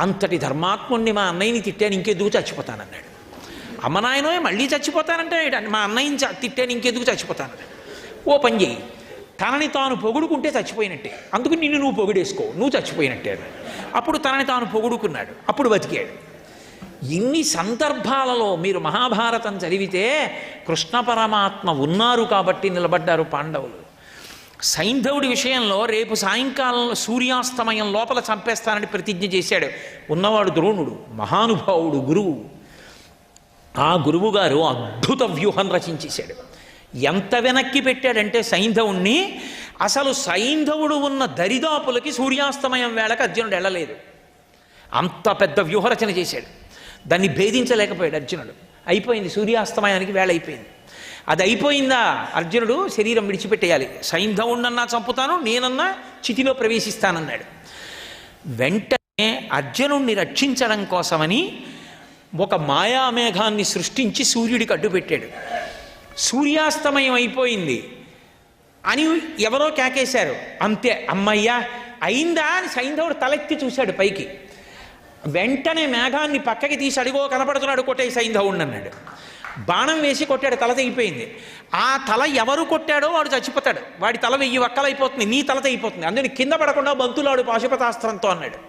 అంతటి ధర్మాత్ముణ్ణి మా అన్నయ్యని తిట్టాను, ఇంకెందుకు చచ్చిపోతానన్నాడు. అమ్మ నాయనో మళ్ళీ చచ్చిపోతానంటే మా అన్నయ్యని తిట్టాను, ఇంకెందుకు చచ్చిపోతానన్నాడు. ఓ పని చేయి, తనని తాను పొగుడుకుంటే చచ్చిపోయినట్టే, అందుకు నిన్ను నువ్వు పొగిడేసుకో, నువ్వు చచ్చిపోయినట్టే అన్నాడు. అప్పుడు తనని తాను పొగుడుకున్నాడు, అప్పుడు బతికాడు. ఇన్ని సందర్భాలలో మీరు మహాభారతం చదివితే కృష్ణ పరమాత్మ ఉన్నారు కాబట్టి నిలబడ్డారు పాండవులు. సైంధవుడి విషయంలో రేపు సాయంకాలం సూర్యాస్తమయం లోపల చంపేస్తానని ప్రతిజ్ఞ చేశాడు. ఉన్నవాడు ద్రోణుడు, మహానుభావుడు, గురువు. ఆ గురువు గారు అద్భుత వ్యూహం రచించేశాడు. ఎంత వెనక్కి పెట్టాడంటే సైంధవుణ్ణి, అసలు సైంధవుడు ఉన్న దరిదాపులకి సూర్యాస్తమయం వేళకి అర్జునుడు వెళ్ళలేదు. అంత పెద్ద వ్యూహరచన చేశాడు. దాన్ని భేదించలేకపోయాడు అర్జునుడు. అయిపోయింది, సూర్యాస్తమయానికి వేళ అయిపోయింది. అది అయిపోయిందా, అర్జునుడు శరీరం విడిచిపెట్టేయాలి. సైంధవుణ్ణన్నా చంపుతాను, నేనన్నా చితిలో ప్రవేశిస్తానన్నాడు. వెంటనే అర్జునుణ్ణి రక్షించడం కోసమని ఒక మాయామేఘాన్ని సృష్టించి సూర్యుడికి అడ్డుపెట్టాడు. సూర్యాస్తమయం అయిపోయింది అని ఎవరో కేకేశారు. అంతే, అమ్మయ్యా అయిందా అని సైంధవుడు తలెత్తి చూశాడు పైకి. వెంటనే మేఘాన్ని పక్కకి తీసి అడిగో కనపడుతున్నాడు, కొట్టే సైంధవుణ్ణి అన్నాడు. బాణం వేసి కొట్టాడు, తల తెగిపోయింది. ఆ తల ఎవరు కొట్టాడో వాడు చచ్చిపోతాడు, వాడి తల 1000 వక్కలైపోతుంది, నీ తల తెగిపోతుంది. అందుకని కింద పడకుండా బంతులాడు పాశుపతాస్త్రంతో అన్నాడు.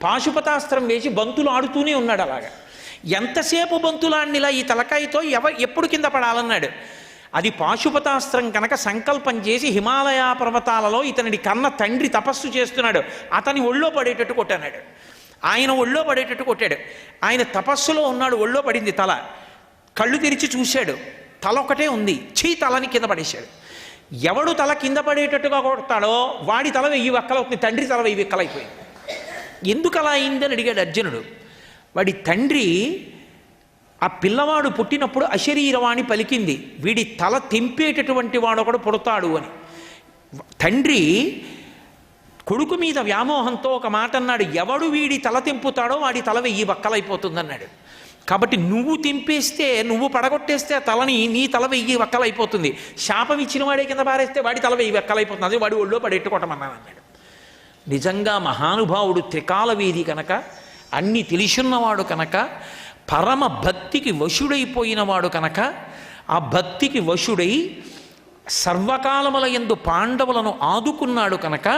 పాశుపతాస్త్రం వేసి బంతులు ఆడుతూనే ఉన్నాడు. అలాగా ఎంతసేపు బంతులాడినిలా ఈ తలకాయతో ఎప్పుడు కింద పడాలన్నాడు. అది పాశుపతాస్త్రం కనుక సంకల్పం చేసి హిమాలయ పర్వతాలలో ఇతనిడి కన్న తండ్రి తపస్సు చేస్తున్నాడు, అతని ఒళ్ళో పడేటట్టు కొట్టన్నాడు. ఆయన ఒళ్ళో పడేటట్టు కొట్టాడు. ఆయన తపస్సులో ఉన్నాడు, ఒళ్ళో పడింది తల. కళ్ళు తెరిచి చూశాడు, తల ఒకటే ఉంది. తలని కింద పడేశాడు. ఎవడు తల కింద పడేటట్టుగా కొడతాడో వాడి తల 1000 వక్కలవుతుంది, తండ్రి తల 1000 వక్కలైపోయింది. ఎందుకు అలా అయిందని అడిగాడు అర్జునుడు. వాడి తండ్రి ఆ పిల్లవాడు పుట్టినప్పుడు అశరీరవాణి పలికింది, వీడి తల తెంపేటటువంటి వాడు ఒకడు పుడతాడు అని. తండ్రి కొడుకు మీద వ్యామోహంతో ఒక మాట అన్నాడు, ఎవడు వీడి తల తెంపుతాడో వాడి తల 1000 వక్కలైపోతుందన్నాడు. కాబట్టి నువ్వు తెంపేస్తే, నువ్వు పడగొట్టేస్తే ఆ తలని నీ తల 1000 వక్కలైపోతుంది. శాపం ఇచ్చిన వాడే కింద పారేస్తే వాడి తల 1000 వక్కలైపోతుంది, అది వాడి ఒళ్ళో పడెట్టుకోవటమన్నాను అన్నాడు. నిజంగా మహానుభావుడు, త్రికాల వీధి కనుక, అన్ని తెలిసున్నవాడు కనుక, పరమ భక్తికి వశుడైపోయినవాడు కనుక, ఆ భక్తికి వశుడై సర్వకాలముల యందు పాండవులను ఆదుకున్నాడు కనుక,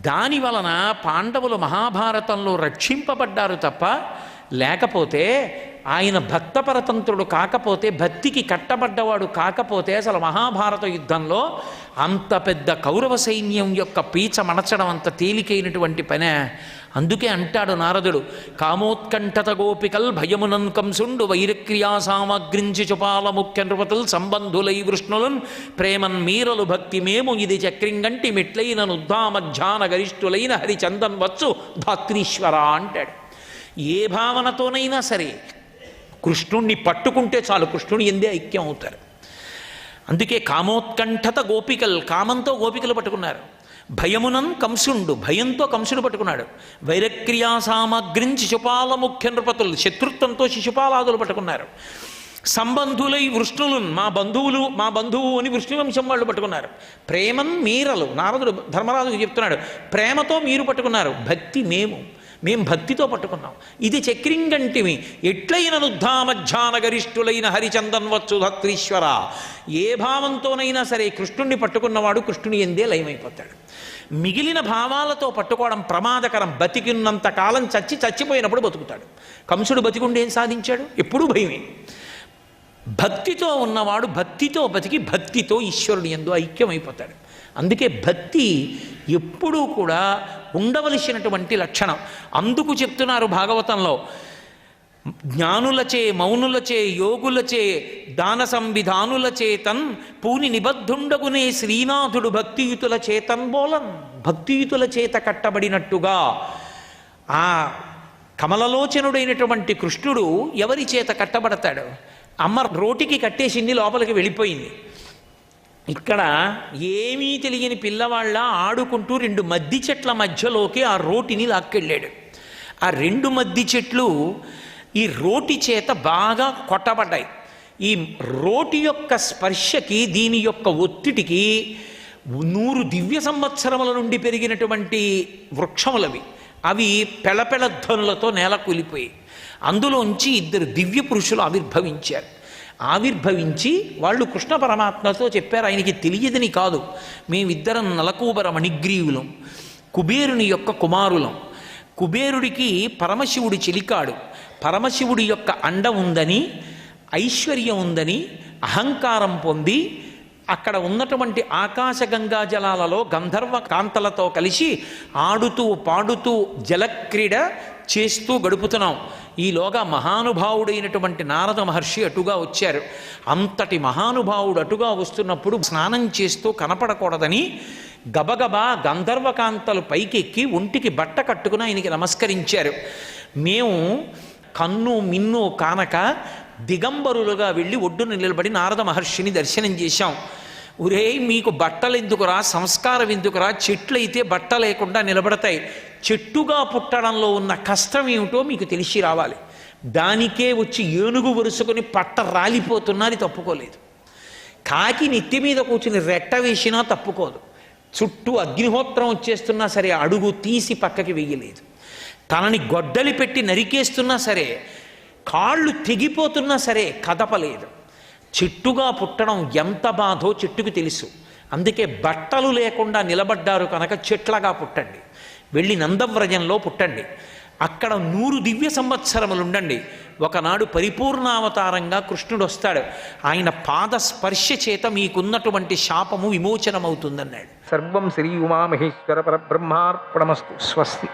దాని వలన పాండవులు మహాభారతంలో రక్షింపబడ్డారు తప్ప, లేకపోతే ఆయన భక్తపరతంత్రుడు కాకపోతే, భక్తికి కట్టబడ్డవాడు కాకపోతే అసలు మహాభారత యుద్ధంలో అంత పెద్ద కౌరవ సైన్యం యొక్క పీచ మణచడం అంత తేలికైనటువంటి పనే. అందుకే అంటాడు నారదుడు, కామోత్కంఠత గోపికల్ భయమునన్ కంసుండు వైరక్రియా సామగ్రించి చుపాల ముఖ్య నృపతుల్ సంబంధులై వృష్ణులన్ ప్రేమన్ మీరలు భక్తి మేము ఇది చక్రింగంటి మెట్లైన ఉద్ధామధ్యాన గరిష్ఠులైన హరిచందన్ వచ్చు ధాత్రీశ్వర అంటాడు. ఏ భావనతోనైనా సరే కృష్ణుణ్ణి పట్టుకుంటే చాలు, కృష్ణుని ఎందే ఐక్యం అవుతారు. అందుకే కామోత్కంఠత గోపికల్, కామంతో గోపికలు పట్టుకున్నారు. భయమునన్ కంసుండు, భయంతో కంసుడు పట్టుకున్నాడు. వైరక్రియా సామగ్రించి శిశుపాల ముఖ్య నృపతులు, శత్రుత్వంతో శిశుపాలాదులు పట్టుకున్నారు. సంబంధులై వృష్ణులు, మా బంధువు అని వృష్ణువంశం వాళ్ళు పట్టుకున్నారు. ప్రేమన్ మీరలు, నారదుడు ధర్మరాజుకు చెప్తున్నాడు, ప్రేమతో మీరు పట్టుకున్నారు, భక్తి మేము భక్తితో పట్టుకున్నాం. ఇది చక్రింగంటిమి ఎట్లైన నుద్ధామధ్యాన గరిష్ఠులైన హరిచందన్ వచ్చు ధత్రీశ్వర. ఏ భావంతోనైనా సరే కృష్ణుణ్ణి పట్టుకున్నవాడు కృష్ణుని ఎందే లయమైపోతాడు. మిగిలిన భావాలతో పట్టుకోవడం ప్రమాదకరం. బతికినంత కాలం చచ్చిపోయినప్పుడు బతుకుతాడు. కంసుడు బతికుండి ఏం సాధించాడు? ఎప్పుడూ భయమే. భక్తితో ఉన్నవాడు భక్తితో బతికి భక్తితో ఈశ్వరుని యందు ఐక్యమైపోతాడు. అందుకే భక్తి ఎప్పుడూ కూడా ఉండవలసినటువంటి లక్షణం. అందుకు చెప్తున్నారు భాగవతంలో, జ్ఞానులచే మౌనులచే యోగులచే దాన సంవిధానులచే తన్ పూని నిబద్ధుండగునే శ్రీనాథుడు భక్తియుతుల చేతన్ బోలన్. భక్తియుతుల చేత కట్టబడినట్టుగా ఆ కమలలోచనుడైనటువంటి కృష్ణుడు ఎవరి చేత కట్టబడతాడు? అమ్మ రోటికి కట్టేసింది, లోపలికి వెళ్ళిపోయింది. ఇక్కడ ఏమీ తెలియని పిల్లవాళ్ళ ఆడుకుంటూ 2 మద్ది చెట్ల మధ్యలోకి ఆ రోటిని లాక్కెళ్ళాడు. ఆ 2 మద్ది చెట్లు ఈ రోటి చేత బాగా కొట్టబడ్డాయి. ఈ రోటి యొక్క స్పర్శకి, దీని యొక్క ఒత్తిడికి 100 దివ్య సంవత్సరముల నుండి పెరిగినటువంటి వృక్షములవి. అవి పెళపెళ ధ్వనులతో నేల కూలిపోయి అందులోంచి ఇద్దరు దివ్య పురుషులు ఆవిర్భవించి వాళ్ళు కృష్ణ పరమాత్మతో చెప్పారు, ఆయనకి తెలియదని కాదు, మేమిద్దరం నలకూబర మణిగ్రీవులం, కుబేరుని యొక్క కుమారులం. కుబేరుడికి పరమశివుడి చెలికాడు. పరమశివుడి యొక్క అండ ఉందని, ఐశ్వర్యం ఉందని అహంకారం పొంది అక్కడ ఉన్నటువంటి ఆకాశగంగా జలాలలో గంధర్వ కాంతలతో కలిసి ఆడుతూ పాడుతూ జలక్రీడ చేస్తూ గడుపుతున్నాం. ఈలోగా మహానుభావుడైనటువంటి నారద మహర్షి అటుగా వచ్చారు. అంతటి మహానుభావుడు అటుగా వస్తున్నప్పుడు స్నానం చేస్తూ కనపడకూడదని గబగబా గంధర్వకాంతలు పైకెక్కి ఒంటికి బట్ట కట్టుకుని ఆయనకి నమస్కరించారు. మేము కన్ను మిన్ను కానక దిగంబరులుగా వెళ్ళి ఒడ్డున నిలబడి నారద మహర్షిని దర్శనం చేశాం. ఒరే, మీకు బట్టలు ఎందుకురా, సంస్కారం ఎందుకురా, చెట్లయితే బట్ట లేకుండా నిలబడతాయి. చెట్టుగా పుట్టడంలో ఉన్న కష్టం ఏమిటో మీకు తెలిసి రావాలి. దానికే వచ్చి ఏనుగు వరుసుకొని పట్ట రాలిపోతున్నా అది తప్పుకోలేదు. కాకి నెత్తి మీద కూర్చుని రెట్ట వేసినా తప్పుకోదు. చుట్టూ అగ్నిహోత్రం వచ్చేస్తున్నా సరే అడుగు తీసి పక్కకి వెయ్యలేదు. తనని గొడ్డలి పెట్టి నరికేస్తున్నా సరే, కాళ్ళు తెగిపోతున్నా సరే కదపలేదు. చెట్టుగా పుట్టడం ఎంత బాధో చెట్టుకు తెలుసు. అందుకే బట్టలు లేకుండా నిలబడ్డారు కనుక చెట్లగా పుట్టండి, వెళ్ళి నందవ్రజంలో పుట్టండి, అక్కడ 100 దివ్య సంవత్సరములు ఉండండి. ఒకనాడు పరిపూర్ణావతారంగా కృష్ణుడు వస్తాడు. ఆయన పాద స్పర్శ చేత మీకున్నటువంటి శాపము విమోచనమవుతుందన్నాడు. సర్వం శ్రీ ఉమామహేశ్వర పరబ్రహ్మార్పణమస్తు. స్వస్తి.